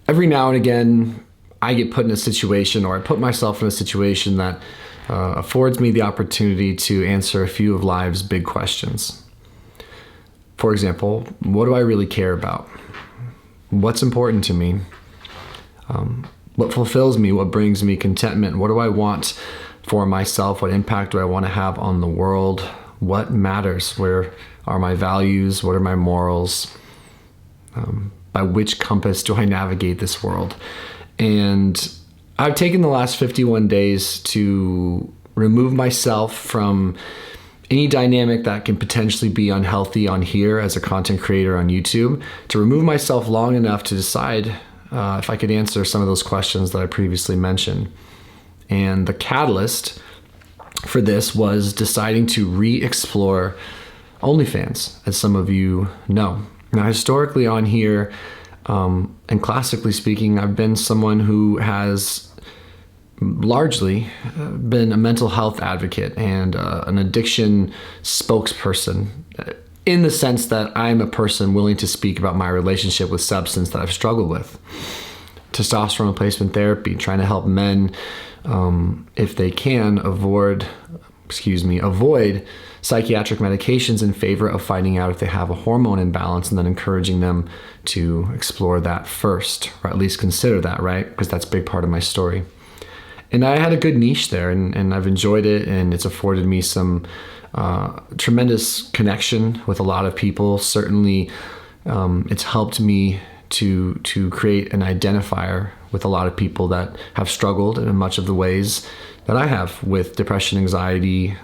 every now and again, I get put in a situation, or I put myself in a situation that affords me the opportunity to answer a few of life's big questions. For example, what do I really care about? What's important to me? What fulfills me? What brings me contentment? What do I want for myself? What impact do I want to have on the world? What matters? Where are my values? What are my morals? By which compass do I navigate this world? And I've taken the last 51 days to remove myself from any dynamic that can potentially be unhealthy on here as a content creator on YouTube, to remove myself long enough to decide if I could answer some of those questions that I previously mentioned. And the catalyst for this was deciding to re-explore OnlyFans, as some of you know. Now, historically on here, and classically speaking, I've been someone who has largely been a mental health advocate and an addiction spokesperson, in the sense that I'm a person willing to speak about my relationship with substance that I've struggled with. Testosterone replacement therapy, trying to help men, if they can, avoid psychiatric medications in favor of finding out if they have a hormone imbalance, and then encouraging them to explore that first, or at least consider that, right? Because that's a big part of my story. And I had a good niche there, and I've enjoyed it, and it's afforded me some tremendous connection with a lot of people. Certainly, it's helped me to create an identifier with a lot of people that have struggled in much of the ways that I have with depression, anxiety,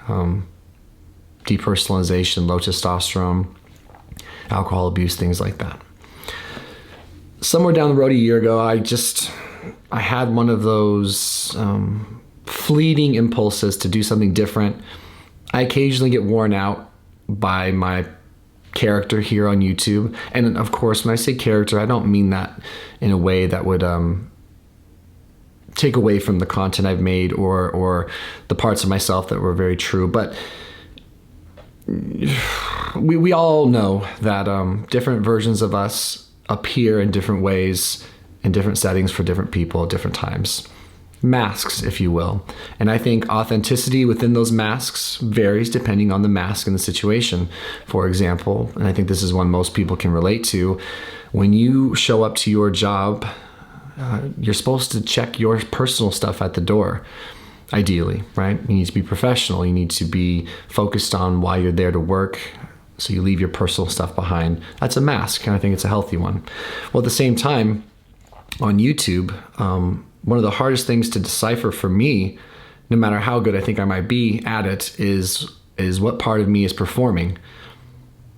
depersonalization, low testosterone, alcohol abuse, things like that. Somewhere down the road a year ago, I had one of those fleeting impulses to do something different. I occasionally get worn out by my character here on YouTube. And of course, when I say character, I don't mean that in a way that would take away from the content I've made or the parts of myself that were very true. But we all know that different versions of us appear in different ways, in different settings for different people at different times. Masks, if you will. And I think authenticity within those masks varies depending on the mask and the situation. For example, and I think this is one most people can relate to, when you show up to your job, you're supposed to check your personal stuff at the door, ideally, right? You need to be professional. You need to be focused on why you're there to work. So you leave your personal stuff behind. That's a mask, and I think it's a healthy one. Well, at the same time, on YouTube, one of the hardest things to decipher for me, no matter how good I think I might be at it, is what part of me is performing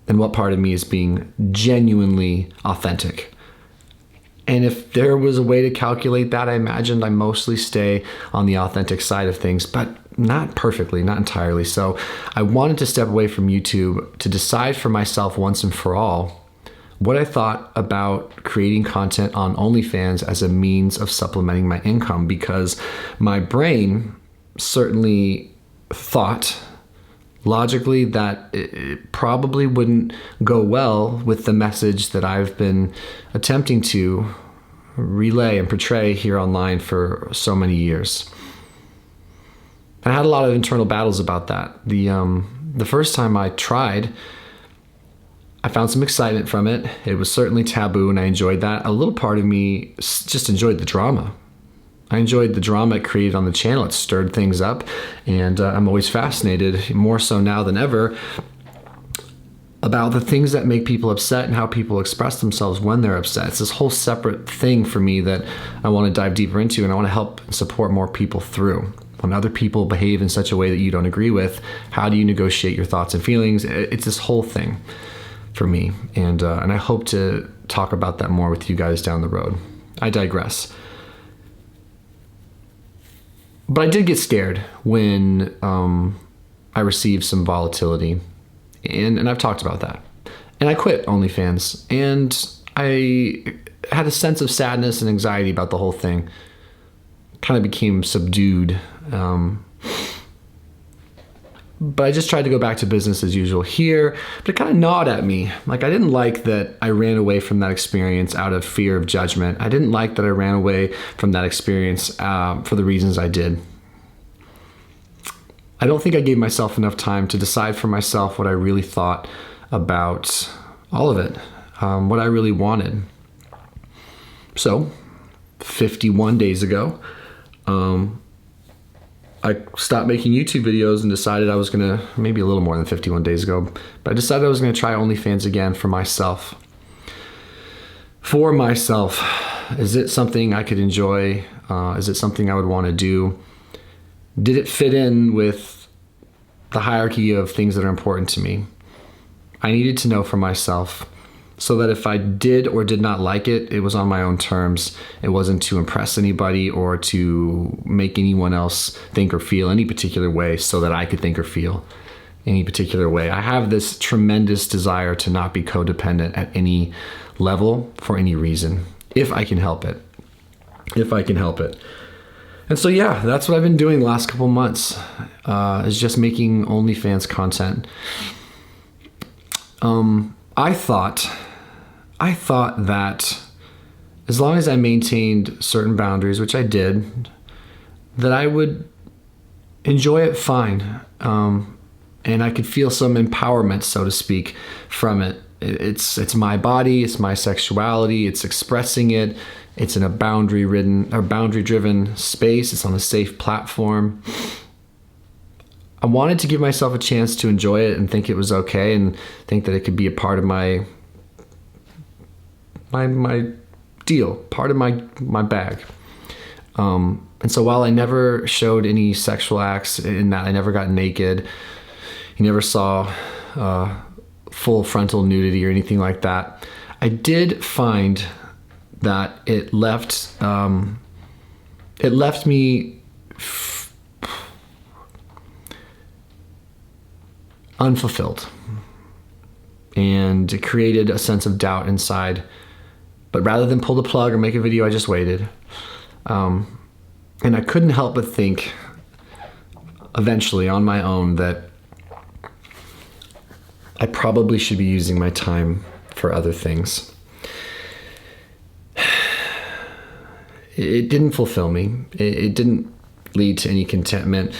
and what part of me is being genuinely authentic. And if there was a way to calculate that, I imagined I mostly stay on the authentic side of things, but not perfectly, not entirely. So I wanted to step away from YouTube to decide for myself once and for all what I thought about creating content on OnlyFans as a means of supplementing my income, because my brain certainly thought logically that it probably wouldn't go well with the message that I've been attempting to relay and portray here online for so many years. And I had a lot of internal battles about that. The first time I tried, I found some excitement from it. It was certainly taboo, and I enjoyed that. A little part of me just enjoyed the drama. I enjoyed the drama it created on the channel. It stirred things up, and I'm always fascinated, more so now than ever, about the things that make people upset and how people express themselves when they're upset. It's this whole separate thing for me that I want to dive deeper into, and I want to help support more people through. When other people behave in such a way that you don't agree with, how do you negotiate your thoughts and feelings? It's this whole thing for me, and I hope to talk about that more with you guys down the road. I digress. But I did get scared when I received some volatility, and I've talked about that. And I quit OnlyFans, and I had a sense of sadness and anxiety about the whole thing. Kind of became subdued. But I just tried to go back to business as usual here, but it kind of gnawed at me. Like, I didn't like that I ran away from that experience out of fear of judgment. I didn't like that I ran away from that experience for the reasons I did. I don't think I gave myself enough time to decide for myself what I really thought about all of it, what I really wanted. So, 51 days ago, I stopped making YouTube videos and decided I was gonna, maybe a little more than 51 days ago, but I decided I was gonna try OnlyFans again for myself. For myself. Is it something I could enjoy? Is it something I would wanna do? Did it fit in with the hierarchy of things that are important to me? I needed to know for myself so that if I did or did not like it, it was on my own terms. It wasn't to impress anybody or to make anyone else think or feel any particular way so that I could think or feel any particular way. I have this tremendous desire to not be codependent at any level for any reason, if I can help it. If I can help it. And so, yeah, that's what I've been doing the last couple months, is just making OnlyFans content. I thought that as long as I maintained certain boundaries, which I did, that I would enjoy it fine. And I could feel some empowerment, so to speak, from it. It's my body, it's my sexuality, it's expressing it. It's in a boundary-driven space. It's on a safe platform. I wanted to give myself a chance to enjoy it and think it was okay and think that it could be a part of my deal, part of my bag. And so while I never showed any sexual acts in that, I never got naked, you never saw full frontal nudity or anything like that, I did find that it left me unfulfilled, and it created a sense of doubt inside. But rather than pull the plug or make a video, I just waited, and I couldn't help but think eventually on my own that I probably should be using my time for other things. It didn't fulfill me. It didn't lead to any contentment.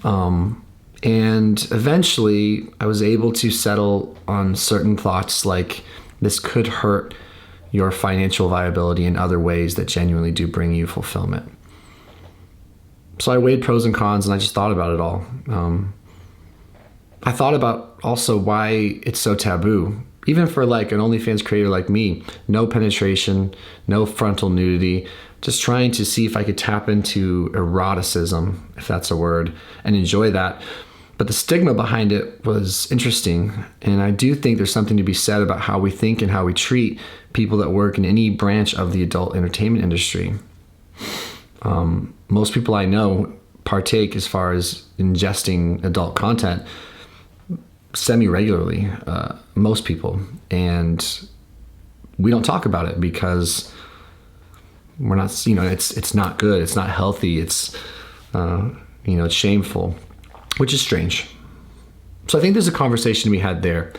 And eventually I was able to settle on certain thoughts like this could hurt your financial viability in other ways that genuinely do bring you fulfillment. So I weighed pros and cons and I just thought about it all. I thought about also why it's so taboo. Even for like an OnlyFans creator like me, no penetration, no frontal nudity, just trying to see if I could tap into eroticism, if that's a word, and enjoy that. But the stigma behind it was interesting. And I do think there's something to be said about how we think and how we treat people that work in any branch of the adult entertainment industry. Most people I know partake as far as ingesting adult content semi-regularly, most people, and we don't talk about it because we're not, it's not good, it's not healthy, it's it's shameful, which is strange. So I think there's a conversation to be had there.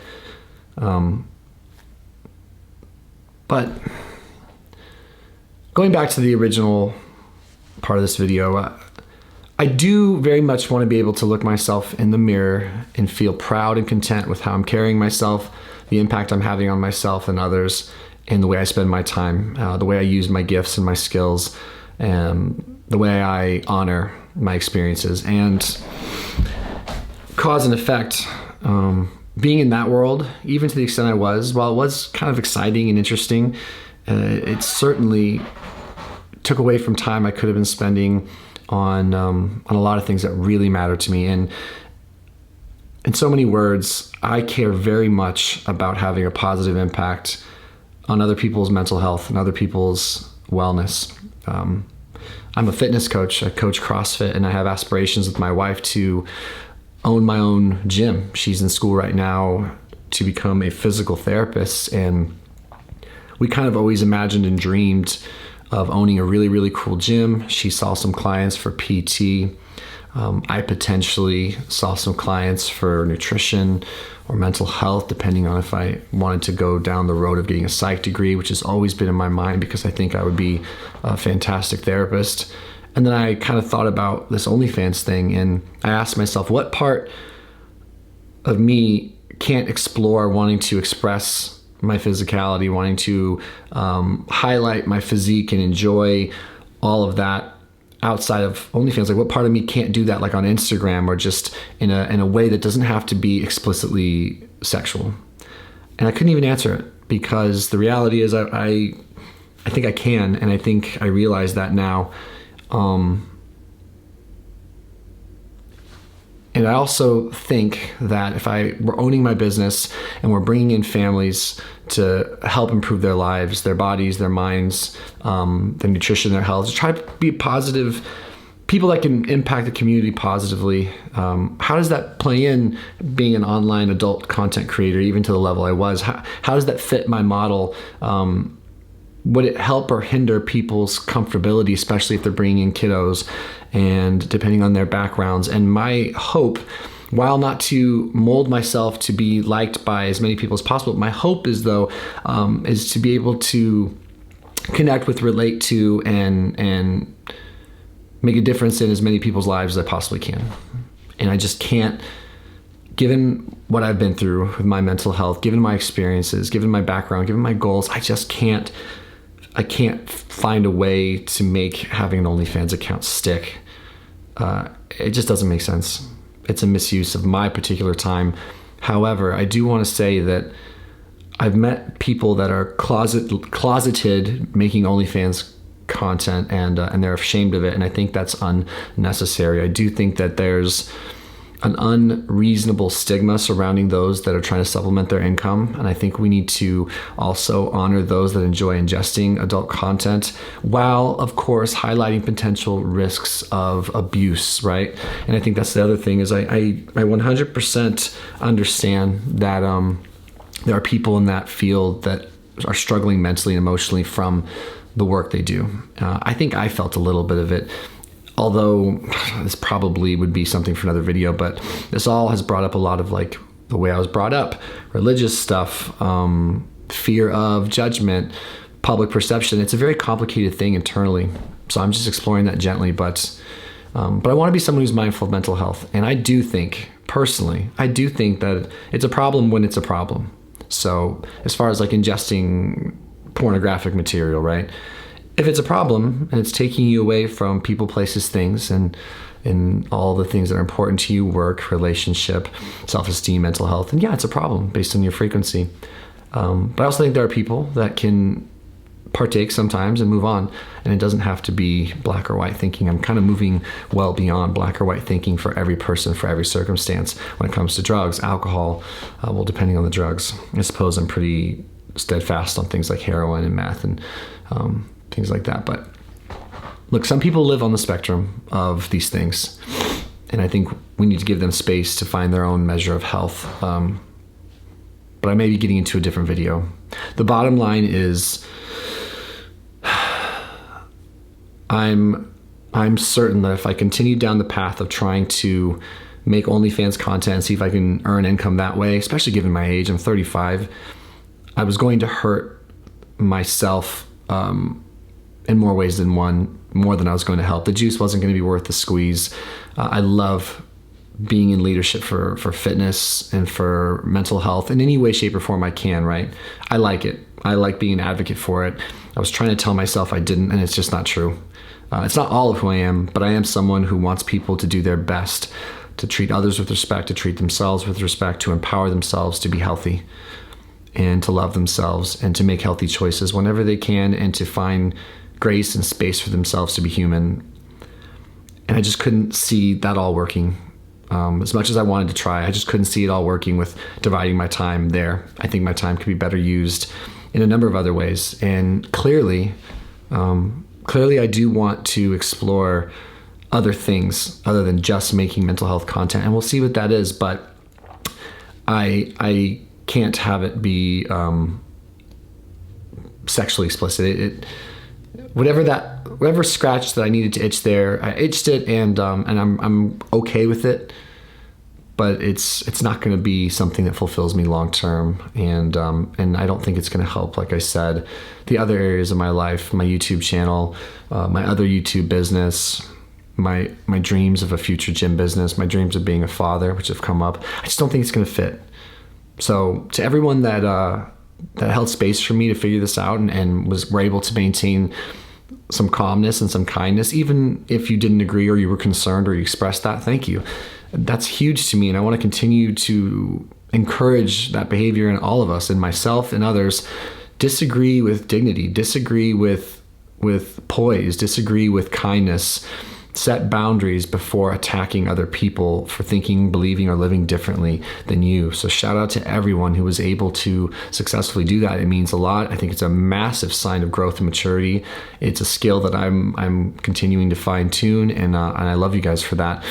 But going back to the original part of this video, I do very much want to be able to look myself in the mirror and feel proud and content with how I'm carrying myself, the impact I'm having on myself and others, and the way I spend my time, the way I use my gifts and my skills, and the way I honor my experiences. And cause and effect, being in that world, even to the extent I was, while it was kind of exciting and interesting, it certainly took away from time I could have been spending on a lot of things that really matter to me. And in so many words, I care very much about having a positive impact on other people's mental health and other people's wellness. I'm a fitness coach. I coach CrossFit, and I have aspirations with my wife to own my own gym. She's in school right now to become a physical therapist, and we kind of always imagined and dreamed of owning a really, really cool gym. She saw some clients for PT I potentially saw some clients for nutrition or mental health, depending on if I wanted to go down the road of getting a psych degree, which has always been in my mind because I think I would be a fantastic therapist. And then I kind of thought about this OnlyFans thing, and I asked myself, what part of me can't explore wanting to express my physicality, wanting to highlight my physique and enjoy all of that outside of OnlyFans? Like, what part of me can't do that, like on Instagram, or just in a way that doesn't have to be explicitly sexual? And I couldn't even answer it, because the reality is I think I can, and I think I realize that now. And I also think that if we're owning my business and we're bringing in families to help improve their lives, their bodies, their minds, their nutrition, their health, to try to be positive people that can impact the community positively. How does that play in being an online adult content creator, even to the level I was? How does that fit my model? Would it help or hinder people's comfortability, especially if they're bringing in kiddos and depending on their backgrounds? And my hope, while not to mold myself to be liked by as many people as possible, my hope is is to be able to connect with, relate to, and make a difference in as many people's lives as I possibly can. And I just can't, given what I've been through with my mental health, given my experiences, given my background, given my goals, I can't find a way to make having an OnlyFans account stick. It just doesn't make sense. It's a misuse of my particular time. However, I do want to say that I've met people that are closeted making OnlyFans content, and they're ashamed of it, and I think that's unnecessary. I do think that there's an unreasonable stigma surrounding those that are trying to supplement their income. And I think we need to also honor those that enjoy ingesting adult content, while of course highlighting potential risks of abuse, right? And I think that's the other thing, is I 100% understand that there are people in that field that are struggling mentally and emotionally from the work they do. I think I felt a little bit of it, although this probably would be something for another video, but this all has brought up a lot of like the way I was brought up, religious stuff, fear of judgment, public perception. It's a very complicated thing internally. So I'm just exploring that gently, but I want to be someone who's mindful of mental health. And I do think, personally, that it's a problem when it's a problem. So as far as like ingesting pornographic material, right? If it's a problem and it's taking you away from people, places, things, and all the things that are important to you, work, relationship, self-esteem, mental health, and yeah, it's a problem based on your frequency. But I also think there are people that can partake sometimes and move on, and it doesn't have to be black or white thinking. I'm kind of moving well beyond black or white thinking for every person, for every circumstance. When it comes to drugs, alcohol, well, depending on the drugs, I suppose I'm pretty steadfast on things like heroin and meth and things like that. But look, some people live on the spectrum of these things, and I think we need to give them space to find their own measure of health. But I may be getting into a different video. The bottom line is, I'm certain that if I continue down the path of trying to make OnlyFans content and see if I can earn income that way, especially given my age, I'm 35, I was going to hurt myself in more ways than one, more than I was going to help. The juice wasn't going to be worth the squeeze. I love being in leadership for fitness and for mental health in any way, shape, or form I can, right? I like it. I like being an advocate for it. I was trying to tell myself I didn't, and it's just not true. It's not all of who I am, but I am someone who wants people to do their best, to treat others with respect, to treat themselves with respect, to empower themselves to be healthy, and to love themselves, and to make healthy choices whenever they can, and to find grace and space for themselves to be human. And I just couldn't see that all working. As much as I wanted to try, I just couldn't see it all working with dividing my time there. I think my time could be better used in a number of other ways. And clearly I do want to explore other things other than just making mental health content. And we'll see what that is, but I can't have it be sexually explicit. whatever scratch that I needed to itch there, I itched it, and I'm okay with it. But it's not going to be something that fulfills me long term, and I don't think it's going to help. Like I said, the other areas of my life, my YouTube channel, my other YouTube business, my dreams of a future gym business, my dreams of being a father, which have come up. I just don't think it's going to fit. So to everyone that held space for me to figure this out and were able to maintain some calmness and some kindness, even if you didn't agree or you were concerned or you expressed that, thank you. That's huge to me, and I want to continue to encourage that behavior in all of us, and myself and others. Disagree with dignity, disagree with poise, disagree with kindness. Set boundaries before attacking other people for thinking, believing, or living differently than you. So shout out to everyone who was able to successfully do that. It means a lot. I think it's a massive sign of growth and maturity. It's a skill that I'm continuing to fine tune, and I love you guys for that.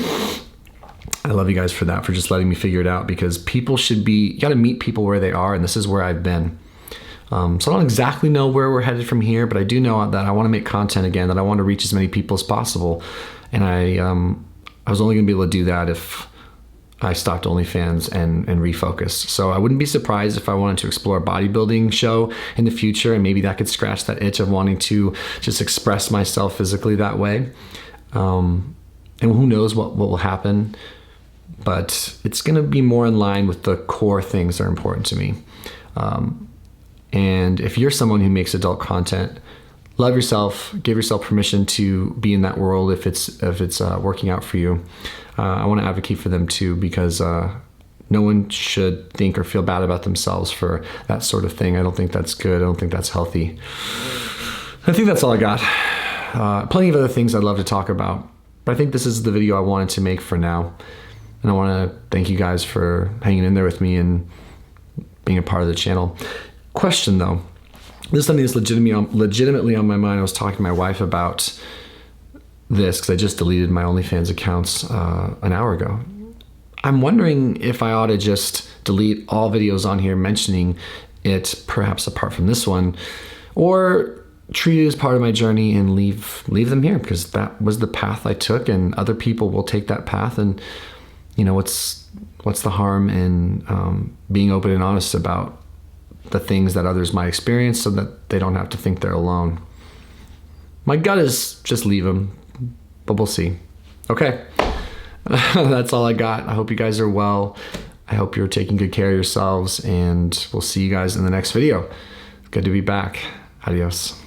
I love you guys for that, for just letting me figure it out, because you got to meet people where they are, and this is where I've been. So I don't exactly know where we're headed from here, but I do know that I want to make content again, that I want to reach as many people as possible. And I was only going to be able to do that if I stopped OnlyFans and refocused. So I wouldn't be surprised if I wanted to explore a bodybuilding show in the future, and maybe that could scratch that itch of wanting to just express myself physically that way. And who knows what will happen, but it's going to be more in line with the core things that are important to me. And if you're someone who makes adult content, love yourself, give yourself permission to be in that world if it's working out for you. I want to advocate for them too, because no one should think or feel bad about themselves for that sort of thing. I don't think that's good. I don't think that's healthy. I think that's all I got. Plenty of other things I'd love to talk about, but I think this is the video I wanted to make for now. And I want to thank you guys for hanging in there with me and being a part of the channel. Question though, this is something that's legitimately on my mind. I was talking to my wife about this because I just deleted my OnlyFans accounts an hour ago. I'm wondering if I ought to just delete all videos on here mentioning it, perhaps apart from this one, or treat it as part of my journey and leave them here, because that was the path I took, and other people will take that path. And what's the harm in being open and honest about the things that others might experience, so that they don't have to think they're alone. My gut is just leave them, but we'll see. Okay, that's all I got. I hope you guys are well. I hope you're taking good care of yourselves, and we'll see you guys in the next video. Good to be back. Adios.